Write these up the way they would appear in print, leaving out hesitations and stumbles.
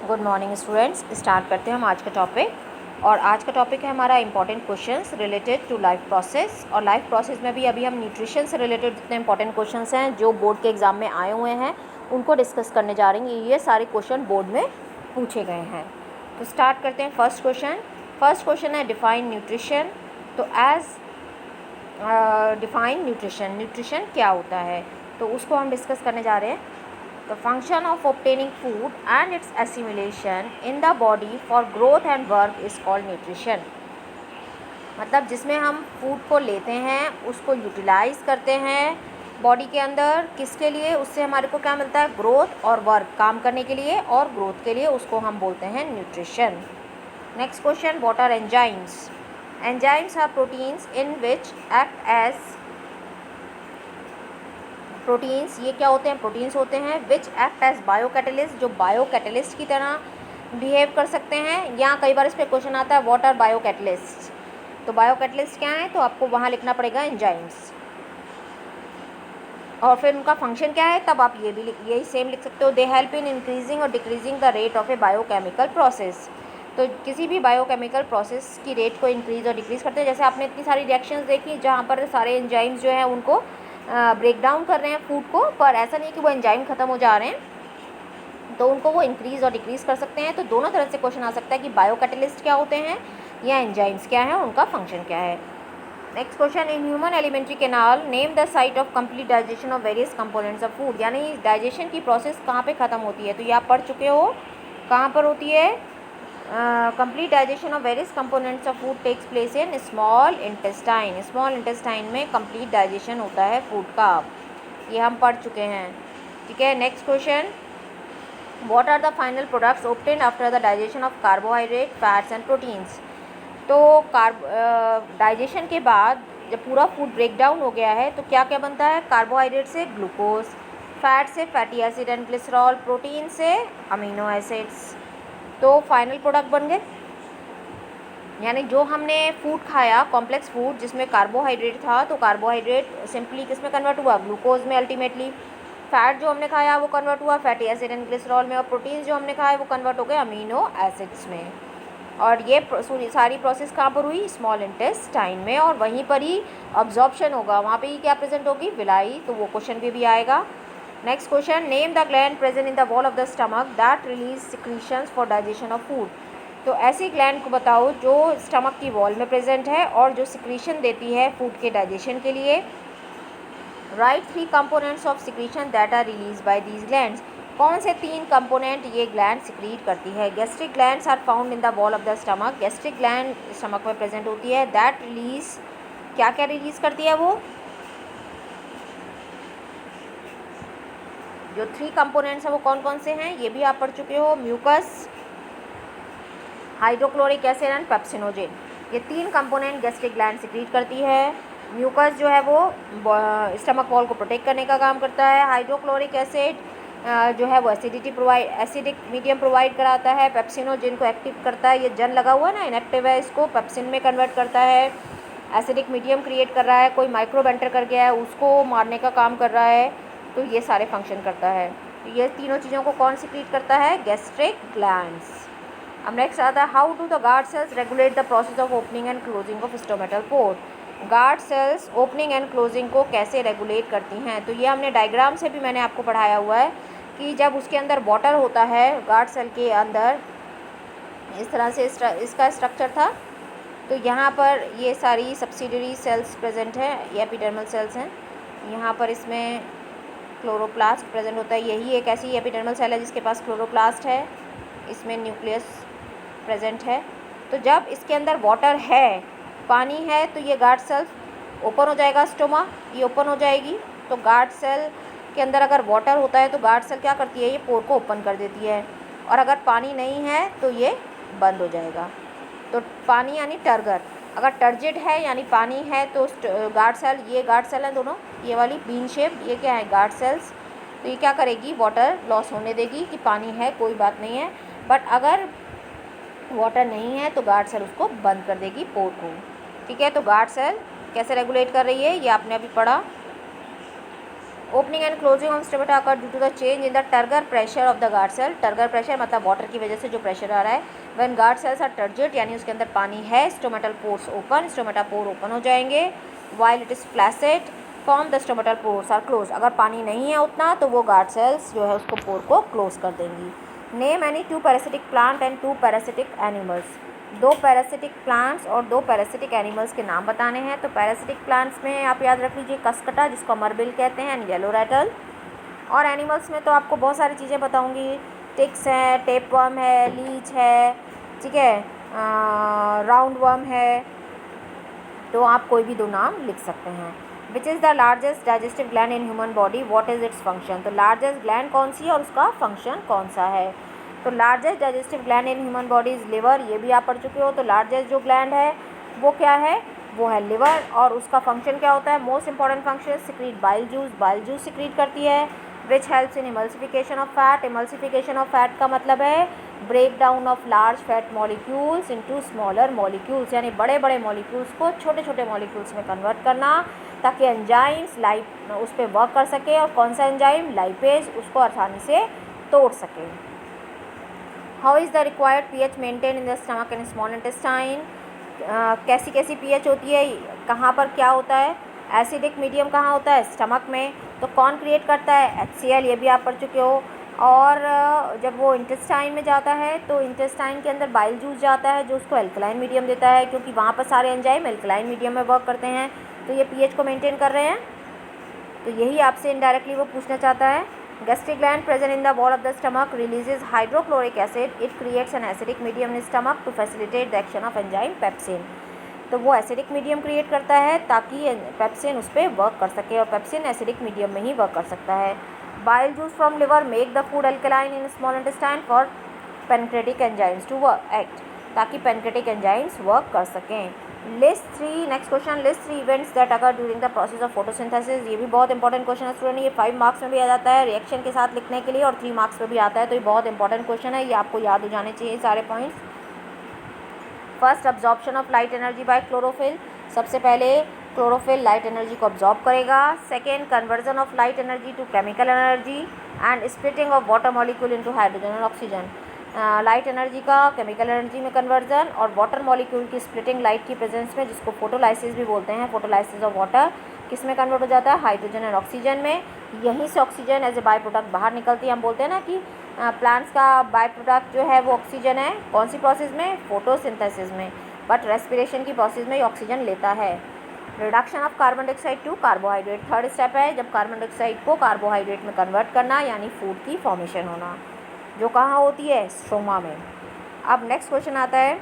Good morning students. Start करते हैं हम आज का टॉपिक। और आज का टॉपिक है हमारा important questions related to life process. और लाइफ प्रोसेस में भी अभी हम न्यूट्रिशन से रिलेटेड जितने इंपॉर्टेंट क्वेश्चंस हैं जो बोर्ड के एग्ज़ाम में आए हुए हैं उनको डिस्कस करने जा रहे हैं। ये सारे क्वेश्चन बोर्ड में पूछे गए हैं। तो स्टार्ट करते हैं फर्स्ट क्वेश्चन है डिफाइन न्यूट्रिशन। तो एज डिफाइन न्यूट्रिशन क्या होता है तो उसको हम डिस्कस करने जा रहे हैं। The function of obtaining food and its assimilation in the body for growth and work is called nutrition। मतलब जिसमें हम फूड को लेते हैं उसको यूटिलाइज़ करते हैं बॉडी के अंदर, किसके लिए, उससे हमारे को क्या मिलता है, ग्रोथ और वर्क, काम करने के लिए और ग्रोथ के लिए, उसको हम बोलते हैं nutrition. Next question, what are enzymes. Enzymes are proteins in which act as proteins. ये क्या होते हैं, प्रोटीन्स होते हैं which act as biocatalyst, जो बायो कैटलिस्ट की तरह बिहेव कर सकते हैं। या कई बार इस पर क्वेश्चन आता है व्हाट आर बायो कैटलिस्ट। तो बायो कैटलिस्ट क्या है, तो आपको वहाँ लिखना पड़ेगा एंजाइम्स, और फिर उनका फंक्शन क्या है, तब आप यही सेम लिख सकते हो। दे हेल्प इन इंक्रीजिंग और decreasing the rate of A biochemical process. तो किसी भी बायोकेमिकल प्रोसेस की रेट को इंक्रीज और डिक्रीज़ करते हैं। जैसे आपने इतनी सारी रिएक्शंस देखी जहाँ पर सारे एंजाइम्स जो हैं उनको ब्रेक डाउन कर रहे हैं फूड को, पर ऐसा नहीं कि वो एंजाइम ख़त्म हो जा रहे हैं, तो उनको वो इंक्रीज़ और डिक्रीज़ कर सकते हैं। तो दोनों तरह से क्वेश्चन आ सकता है कि बायो कैटलिस्ट क्या होते हैं या एंजाइम्स क्या है, उनका फंक्शन क्या है। Next question, in human alimentary canal name the site of complete digestion of various components of food. यानी डाइजेशन की प्रोसेस कहाँ पे ख़त्म होती है, तो ये आप पढ़ चुके हो कहाँ पर होती है। Complete digestion of various components of food takes place in small intestine. Small intestine में कंप्लीट डाइजेशन होता है फूड का, ये हम पढ़ चुके हैं। ठीक है, next question, what are the final products obtained after the digestion of carbohydrate, fats and proteins. तो डाइजेशन के बाद जब पूरा फूड ब्रेक डाउन हो गया है तो क्या क्या बनता है, कार्बोहाइड्रेट से ग्लूकोज, फैट से fatty acid and glycerol, protein से अमीनो एसिड्स। तो फाइनल प्रोडक्ट बन गए, यानी जो हमने फूड खाया कॉम्प्लेक्स फूड जिसमें कार्बोहाइड्रेट था, तो कार्बोहाइड्रेट सिंपली किस में कन्वर्ट हुआ, ग्लूकोज में अल्टीमेटली। फैट जो हमने खाया वो कन्वर्ट हुआ फैटी एसिड एंड ग्लिसरॉल में, और प्रोटीन जो हमने खाया वो कन्वर्ट हो गए अमीनो एसिड्स में। और ये सारी प्रोसेस कहाँ पर हुई, स्मॉल इंटेस्टाइन में, और वहीं पर ही अब्जॉर्प्शन होगा, वहाँ पे ही क्या प्रेजेंट होगी, विलाई। तो वो क्वेश्चन भी आएगा। Next question, name the gland present in the wall of the stomach that release secretions for digestion of food. तो ऐसी ग्लैंड को बताओ जो स्टमक की वॉल में प्रेजेंट है और जो सिक्रीशन देती है फूड के डाइजेशन के लिए। Right 3 components of secretion that are release by these glands. कौन से 3 कंपोनेंट ये ग्लैंड सिक्रीट करती है। Gastric glands are found in the wall of the stomach. Gastric gland stomach में प्रेजेंट होती है। दैट रिलीज क्या क्या रिलीज करती है, वो जो 3 कंपोनेंट्स हैं वो कौन कौन से हैं, ये भी आप पढ़ चुके हो। Mucus, hydrochloric acid and pepsinogen, ये 3 कंपोनेंट गैस्ट्रिक ग्लैंड सिक्रीट करती है। म्यूकस जो है वो स्टमक वॉल को प्रोटेक्ट करने का काम करता है। हाइड्रोक्लोरिक एसिड जो है वो एसिडिक मीडियम प्रोवाइड कराता है। पेप्सिनोजेन को एक्टिव करता है, ये जन लगा हुआ है ना, इनएक्टिव है, इसको पेप्सिन में कन्वर्ट करता है। एसिडिक मीडियम क्रिएट कर रहा है, कोई माइक्रोब एंटर कर गया है उसको मारने का काम कर रहा है। तो ये सारे फंक्शन करता है। तो ये तीनों चीज़ों को कौन सिक्रीट करता है, गैस्ट्रिक ग्लैंड्स। अब नेक्स्ट आता है, how do the guard cells regulate the process of opening and closing of stomatal pore. Guard cells opening and closing को कैसे रेगुलेट करती हैं, तो ये हमने डायग्राम से भी मैंने आपको पढ़ाया हुआ है कि जब उसके अंदर वाटर होता है गार्ड सेल के अंदर, इस तरह से इसका स्ट्रक्चर था। तो यहाँ पर ये सारी सब्सिडरी सेल्स प्रेजेंट हैं, ये एपिडर्मल सेल्स हैं। यहाँ पर इसमें क्लोरोप्लास्ट प्रेजेंट होता है, यही एक ऐसी एपिडर्मल सेल है जिसके पास क्लोरोप्लास्ट है। इसमें न्यूक्लियस प्रेजेंट है। तो जब इसके अंदर वाटर है, पानी है, तो ये गार्ड सेल ओपन हो जाएगा, स्टोमा ये ओपन हो जाएगी। तो गार्ड सेल के अंदर अगर वाटर होता है तो गार्ड सेल क्या करती है, ये पोर को ओपन कर देती है, और अगर पानी नहीं है तो ये बंद हो जाएगा। तो पानी यानी टर्गर, अगर टर्जिड है यानी पानी है तो गार्ड सेल, ये गार्ड सेल है दोनों, ये वाली बीन शेप, ये क्या है, गार्ड सेल्स। तो ये क्या करेगी, वाटर लॉस होने देगी कि पानी है कोई बात नहीं है, बट अगर वाटर नहीं है तो गार्ड सेल उसको बंद कर देगी, पोर को। ठीक है, तो गार्ड सेल कैसे रेगुलेट कर रही है ये आपने अभी पढ़ा। Opening and closing of stomata occur due to the change in the turgor pressure of the guard cell. Turgor pressure मतलब वाटर की वजह से जो प्रेशर आ रहा है। When guard cells are turgid यानी उसके अंदर पानी है, stomatal pores open, stomata pore open हो जाएंगे। While it is flaccid form the stomatal pores are close. अगर पानी नहीं है उतना तो वो गार्ड सेल्स जो है उसको पोर को क्लोज कर देंगी। Name any 2 parasitic plant and 2 parasitic animals. 2 parasitic plants और 2 पैरासिटिक एनिमल्स के नाम बताने हैं। तो पैरासिटिक प्लांट्स में आप याद रख लीजिए कसकटा जिसको अमरबिल कहते हैं एंड येलो रैटल। और एनिमल्स में तो आपको बहुत सारी चीज़ें बताऊंगी। टिक्स है, टेपवर्म है, लीच है, ठीक है, राउंड वर्म है। तो आप कोई भी 2 नाम लिख सकते हैं। Which is the largest digestive gland in human body, what is its function. तो लार्जेस्ट ग्लैंड कौन सी है और उसका फंक्शन कौन सा है। तो largest digestive gland in human body is liver, ये भी आप पढ़ चुके हो। तो लार्जेस्ट जो ग्लैंड है वो क्या है, वो है लिवर। और उसका फंक्शन क्या होता है, most important function secrete bile juice, bile juice secrete करती है। Which helps in emulsification of fat, emulsification of fat का मतलब है break down of large fat molecules into smaller molecules, यानी बड़े बड़े मॉलिक्यूल्स को छोटे छोटे मॉलिक्यूल्स में कन्वर्ट करना ताकि एंजाइम्स उस पर वर्क कर सके। और कौन सा एंजाइम, लाइपेज, उसको आसानी से तोड़ सके। How is the required pH maintain in the stomach and small intestine. कैसी कैसी पीएच होती है, कहाँ पर क्या होता है। एसिडिक मीडियम कहाँ होता है, स्टमक में। तो कौन क्रिएट करता है, HCl, ये भी आप पढ़ चुके हो। और जब वो इंटेस्टाइन में जाता है तो इंटेस्टाइन के अंदर बाइल जूस जाता है जो उसको एल्कलाइन मीडियम देता है, क्योंकि वहाँ पर सारे एंजाइम एल्कलाइन मीडियम में वर्क करते हैं। तो ये पीएच को मेंटेन कर रहे हैं। तो यही आपसे इनडायरेक्टली वो पूछना चाहता है। Gastric gland present in the wall of the stomach releases hydrochloric acid. It creates an acidic medium in stomach to facilitate the action of enzyme pepsin. तो वो एसिडिक मीडियम क्रिएट करता है ताकि पेप्सिन उस पर वर्क कर सके, और पेप्सिन एसिडिक मीडियम में ही वर्क कर सकता है। Bile juice from liver make the food alkaline in small intestine for pancreatic enzymes to act, ताकि पेनक्रेटिक एंजाइम्स वर्क कर सकें। List 3, next question, list 3 events that occur during the process of photosynthesis. ये भी बहुत important question है student, ये 5 marks में भी आ जाता है रिएक्शन के साथ लिखने के लिए, और 3 मार्क्स में भी आता है। तो ये बहुत इंपॉर्टेंट क्वेश्चन है, ये आपको याद हो जाने चाहिए सारे points. First, absorption of light energy by chlorophyll. सबसे पहले क्लोरोफिल लाइट एनर्जी को अब्जॉर्ब करेगा। Second, conversion of light energy to chemical energy and splitting of water molecule into hydrogen और ऑक्सीजन। लाइट एनर्जी का केमिकल एनर्जी में conversion और water molecule की splitting light की प्रेजेंस में, जिसको फोटोलाइसिस भी बोलते हैं, फोटोलाइसिस ऑफ वाटर, किस में कन्वर्ट हो जाता है, हाइड्रोजन और ऑक्सीजन में। यहीं से oxygen as a by product बाहर निकलती है। हम बोलते हैं ना कि प्लांट्स का बाय प्रोडक्ट जो है वो ऑक्सीजन है। कौन सी प्रोसेस में, फोटोसिंथेसिस में, बट रेस्पिरेशन की प्रोसेस में ऑक्सीजन लेता है। Reduction of carbon dioxide to carbohydrate, third step है जब कार्बन डाइऑक्साइड को कार्बोहाइड्रेट में कन्वर्ट करना, यानी फूड की फॉर्मेशन होना, जो कहाँ होती है, स्ट्रोमा में। अब नेक्स्ट क्वेश्चन आता है,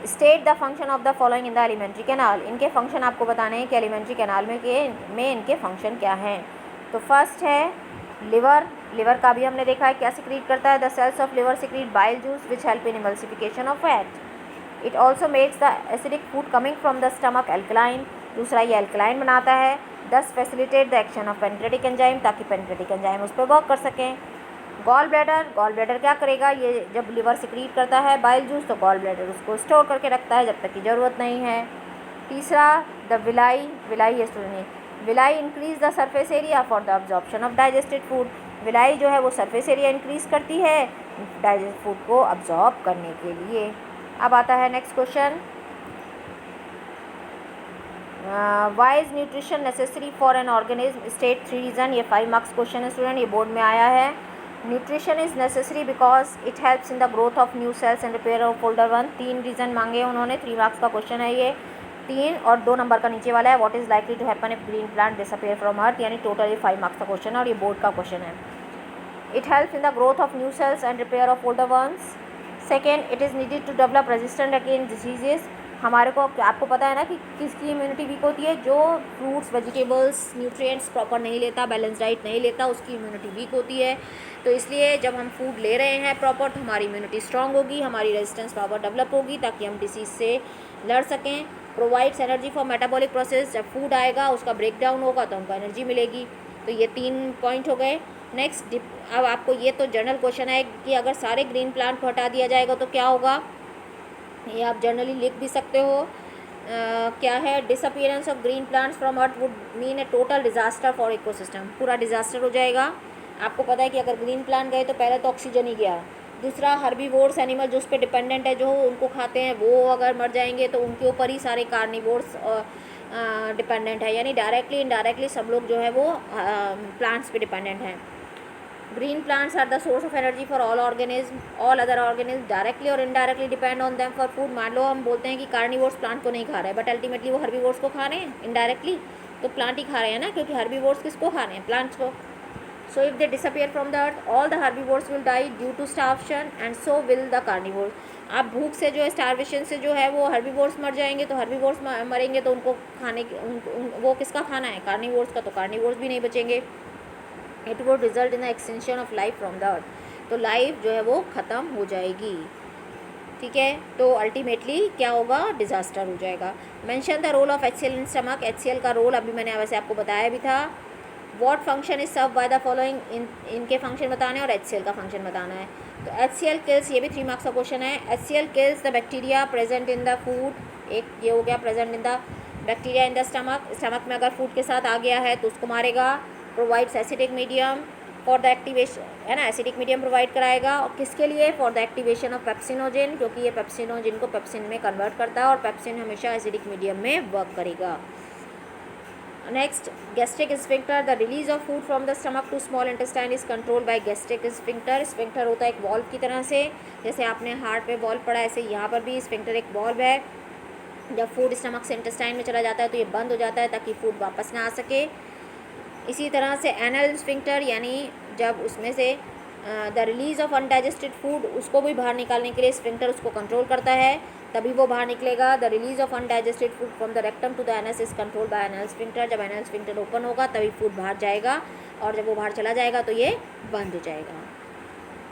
state the function of the following in the alimentary canal. इनके फंक्शन आपको बताने हैं कि एलिमेंट्री कैनाल में इनके फंक्शन क्या हैं। तो फर्स्ट है लिवर। लिवर का भी हमने देखा है क्या सिक्रीट करता है, the cells of liver secrete bile juice which help in emulsification of fat. It also makes the acidic food coming from the stomach alkaline. दूसरा, ये एल्कलाइन बनाता है, thus facilitate the action of pancreatic enzyme, ताकि pancreatic enzyme उस पर work कर सकें। Gall bladder, gall bladder क्या करेगा, ये जब लिवर सिक्रीट करता है बाइल जूस तो गॉल ब्लैडर उसको स्टोर करके रखता है जब तक की ज़रूरत नहीं है। तीसरा, द विलाई, विलाई ये student, villi increase the surface area for the absorption of digested food. Villi जो है वो सरफेस एरिया इंक्रीज करती है डाइजेस्ट फूड को अब्जॉर्ब करने के लिए। अब आता है next question, why is nutrition necessary for an organism, state 3 reason. ये 5 मार्क्स क्वेश्चन है स्टूडेंट, ये बोर्ड में आया है। Nutrition is necessary because it helps in the growth of new cells and repair of older one. 3 reason मांगे उन्होंने, 3 marks का question है ये। 3 और 2 नंबर का नीचे वाला है, what is likely to happen if green plant disappear from earth, यानी टोटली 5 मार्क्स का क्वेश्चन है और ये बोर्ड का क्वेश्चन है। It helps in the growth of new cells and repair of older ones. Second, it is needed to develop resistant against diseases. हमारे को, आपको पता है ना कि किसकी इम्यूनिटी वीक होती है, जो फ्रूट्स वेजिटेबल्स न्यूट्रिएंट्स प्रॉपर नहीं लेता, बैलेंस डाइट नहीं लेता, उसकी इम्यूनिटी वीक होती है। तो इसलिए जब हम फूड ले रहे हैं प्रॉपर तो हमारी इम्यूनिटी स्ट्रांग होगी, हमारी रेजिस्टेंस पावर डेवलप होगी ताकि हम डिसीज़ से लड़ सकें। Provides energy for metabolic process, जब फूड आएगा उसका ब्रेक डाउन होगा तो हमको एनर्जी मिलेगी। तो ये 3 पॉइंट हो गए। नेक्स्ट, अब आपको ये तो जनरल क्वेश्चन है कि अगर सारे ग्रीन प्लांट को हटा दिया जाएगा तो क्या होगा, ये आप जनरली लिख भी सकते हो। क्या है, disappearance of green plants from earth would mean A total disaster for ecosystem, पूरा डिजास्टर हो जाएगा। आपको पता है कि अगर ग्रीन प्लांट गए तो पहले तो ऑक्सीजन ही गया। दूसरा, हर्बीवोर्स एनिमल जो उस पर डिपेंडेंट है, जो उनको खाते हैं, वो अगर मर जाएंगे तो उनके ऊपर ही सारे कार्निवोर्स डिपेंडेंट है, यानी डायरेक्टली इनडायरेक्टली सब लोग जो है वो प्लांट्स पे डिपेंडेंट हैं। Green plants are the source of energy for all organism, all other organism directly और indirectly depend on them for food. मान लो हम बोलते हैं कि कार्निवोर्स प्लांट को नहीं खा रहे हैं, बट अल्टीमेटली वो हर्बीवोर्स को खा रहे हैं इनडायरेक्टली, तो प्लांट ही खा रहे हैं ना, क्योंकि हर्बीवोर्स किसको खा रहे हैं, प्लांट्स को। So if they disappear from the earth, all the herbivores will die due to starvation and so will the carnivores. आप भूख से जो है, स्टारवेशन से जो है वो हर्बीवोर्स मर जाएंगे, तो हर्बीवोर्स मरेंगे तो उनको खाने वो किसका खाना है, कार्निवोर्स का, तो कार्निवोर्स भी नहीं बचेंगे। It would result in the extension of life from the earth, तो लाइफ जो है वो ख़त्म हो जाएगी। ठीक है, तो अल्टीमेटली क्या होगा, डिजास्टर हो जाएगा। Mention the role of HCl in stomach, HCl का रोल अभी मैंने वैसे आपको बताया भी था। What function is serve by the following, इनके फंक्शन बताने और HCl का फंक्शन बताना है। तो HCl किल्स, ये भी 3 मार्क्स का क्वेश्चन है। HCl kills the bacteria present in the food, एक ये हो गया, present in the bacteria in the stomach, stomach में अगर फूड के साथ आ गया है तो उसको मारेगा। Provides acidic medium for the activation, है ना, एसिडिक मीडियम प्रोवाइड कराएगा, और किसके लिए, for the activation of pepsinogen, क्योंकि ये पेप्सिनोजिन को पेप्सिन में कन्वर्ट करता है और पेप्सिन हमेशा एसिडिक मीडियम में वर्क करेगा। Next, gastric sphincter, the release of food from the stomach to small intestine is controlled by gastric sphincter. Sphincter होता है एक वॉल्व की तरह से, जैसे आपने हार्ट पे वॉल्व पढ़ा, ऐसे यहाँ पर भी स्फिंक्टर एक वॉल्व है। जब फूड स्टमक से इंटेस्टाइन में चला जाता है तो ये बंद हो जाता है ताकि फूड वापस ना आ सके। इसी तरह से एनल स्फिंक्टर, यानी जब उसमें से the release of undigested food, उसको भी बाहर निकालने के लिए स्फिंक्टर उसको कंट्रोल करता है, तभी वो बाहर निकलेगा। The release of undigested food from the rectum to the anus is control by anal sphincter, जब एनल स्फिंक्टर ओपन होगा तभी फूड बाहर जाएगा, और जब वो बाहर चला जाएगा तो ये बंद हो जाएगा।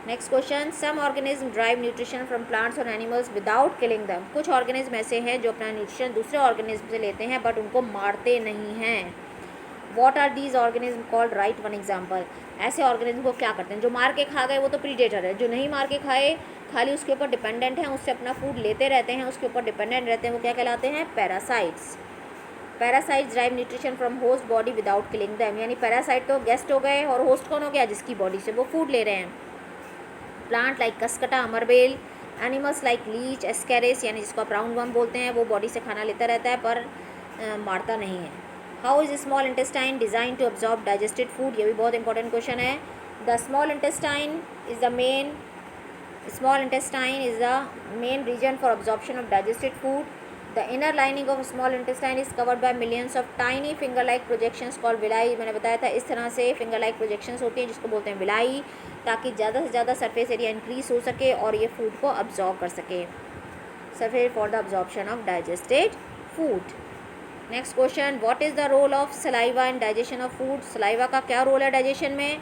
Next question, some organism drive nutrition from plants और एनिमल्स विदाउट किलिंग दम। कुछ ऑर्गेनिज्म ऐसे हैं जो अपना न्यूट्रिशन दूसरे ऑर्गेनिज्म से लेते हैं बट उनको मारते नहीं हैं। What are these organism called, right one example. ऐसे ऑर्गेनिज्म को क्या करते हैं, जो मार के खा गए वो तो प्रीडेटर है, जो नहीं मार के खाए, खाली उसके ऊपर डिपेंडेंट हैं, उससे अपना फूड लेते रहते हैं, उसके ऊपर डिपेंडेंट रहते हैं, वो क्या कहलाते हैं, parasites. Parasites drive nutrition from host body without killing them, यानी पैरासाइट तो गेस्ट हो गए और होस्ट कौन हो गया, जिसकी बॉडी से वो फूड ले रहे हैं। प्लांट लाइक कसकटा, अमरबेल, एनिमल्स लाइक लीच, एस्केरिस, यानी जिसको आप राउंड वर्म बोलते हैं, वो बॉडी से खाना लेता रहता है पर मारता नहीं है। How is small intestine design to absorb digested food, ये भी बहुत इंपॉर्टेंट क्वेश्चन है। The small intestine is the main, small intestine is the main region for absorption of digested food. The inner lining of small intestine is covered by millions of tiny finger-like projections called villi। मैंने बताया था इस तरह से finger-like projections होती हैं जिसको बोलते हैं villi, ताकि ज़्यादा से ज़्यादा सरफेस एरिया इंक्रीज हो सके और ये फूड को absorb कर सके, surface for the absorption of digested food। Next question, what is the role of saliva in digestion of food. Saliva का क्या रोल है डाइजेशन में।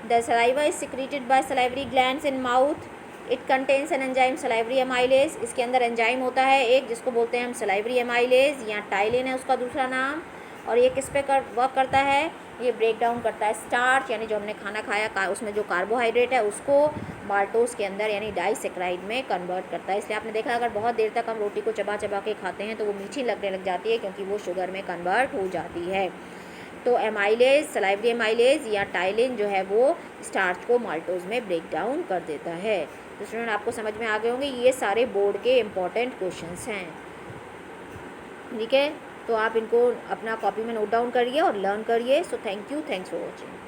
The saliva is secreted by salivary glands in mouth, it contains an enzyme salivary amylase. इसके अंदर enzyme होता है एक जिसको बोलते हैं हम सलाइवरी एमाइलेज, या टाइलिन है उसका दूसरा नाम, और ये किस पे वर्क करता है, ये ब्रेक डाउन करता है स्टार्च, यानी जो हमने खाना खाया उसमें जो कार्बोहाइड्रेट है उसको माल्टोस के अंदर यानी डाइसेक्राइड में कन्वर्ट करता है। इसलिए आपने देखा अगर बहुत देर तक हम रोटी को चबा चबा के खाते हैं तो वो मीठी लगने लग जाती है क्योंकि वो शुगर में कन्वर्ट हो जाती है। तो एमाइलेज, सलाइवरी एमाइलेज या टाइलिन जो है वो स्टार्च को माल्टोज में ब्रेक डाउन कर देता है। तो स्टूडेंट आपको समझ में आ गए होंगे, ये सारे बोर्ड के इम्पॉर्टेंट क्वेश्चंस हैं। ठीक है, तो आप इनको अपना कॉपी में नोट डाउन करिए और लर्न करिए। So thank you, thanks for watching.